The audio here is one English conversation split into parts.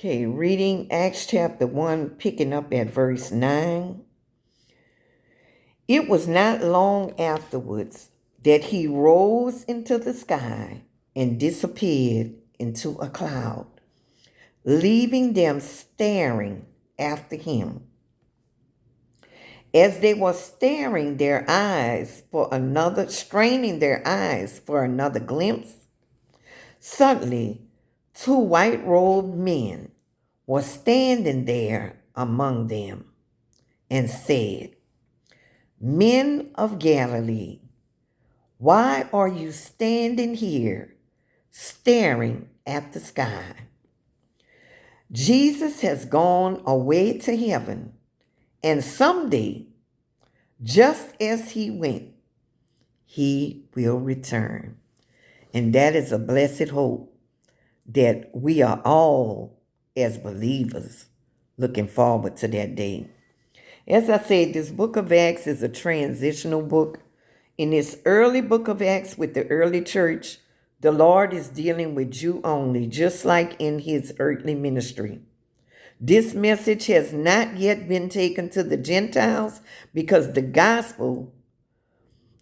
Okay, reading Acts chapter 1, picking up at verse 9. It was not long afterwards that he rose into the sky and disappeared into a cloud, leaving them staring after him. As they were straining their eyes for another glimpse, suddenly 2 white-robed men were standing there among them and said, "Men of Galilee, why are you standing here staring at the sky? Jesus has gone away to heaven, and someday, just as he went, he will return." And that is a blessed hope that we are all, as believers, looking forward to that day. As I said, this book of Acts is a transitional book. In this early book of Acts with the early church, the Lord is dealing with Jew only, just like in his earthly ministry. This message has not yet been taken to the Gentiles because the gospel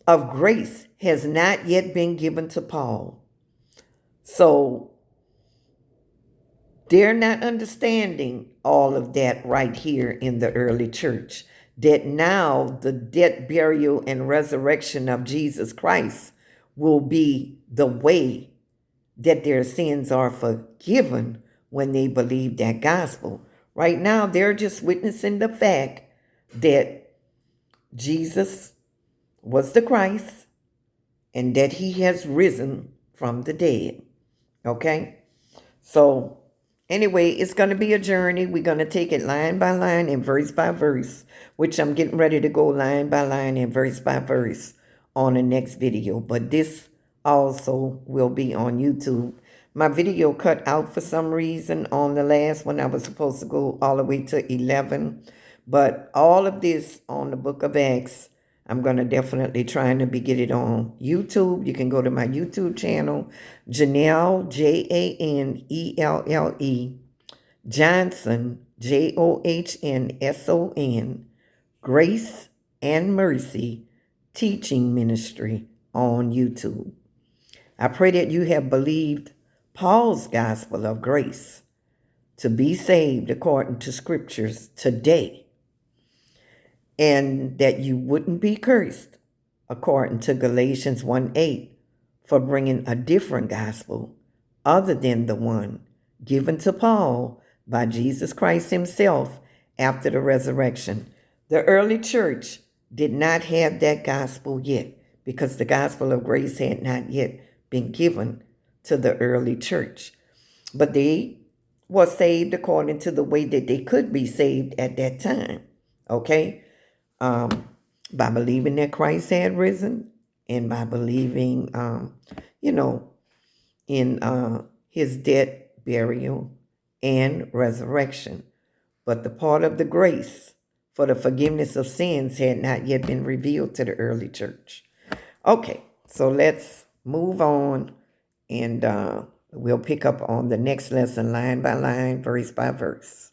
of grace has not yet been given to Paul. So they're not understanding all of that right here in the early church. That now the death, burial, and resurrection of Jesus Christ will be the way that their sins are forgiven when they believe that gospel. Right now, they're just witnessing the fact that Jesus was the Christ and that he has risen from the dead. Okay? So, anyway, it's going to be a journey. We're going to take it line by line and verse by verse, which I'm getting ready to go line by line and verse by verse on the next video. But this also will be on YouTube. My video cut out for some reason on the last one. I was supposed to go all the way to 11. But all of this on the book of Acts, I'm going to definitely try to get it on YouTube. You can go to my YouTube channel, Janelle, Janelle, Johnson, Johnsson, Grace and Mercy Teaching Ministry on YouTube. I pray that you have believed Paul's gospel of grace to be saved according to scriptures today, and that you wouldn't be cursed according to Galatians 1:8 for bringing a different gospel other than the one given to Paul by Jesus Christ himself after the resurrection. The early church did not have that gospel yet because the gospel of grace had not yet been given to the early church. But they were saved according to the way that they could be saved at that time. Okay? By believing that Christ had risen and by believing, in his death, burial, and resurrection. But the part of the grace for the forgiveness of sins had not yet been revealed to the early church. Okay, so let's move on, and we'll pick up on the next lesson line by line, verse by verse.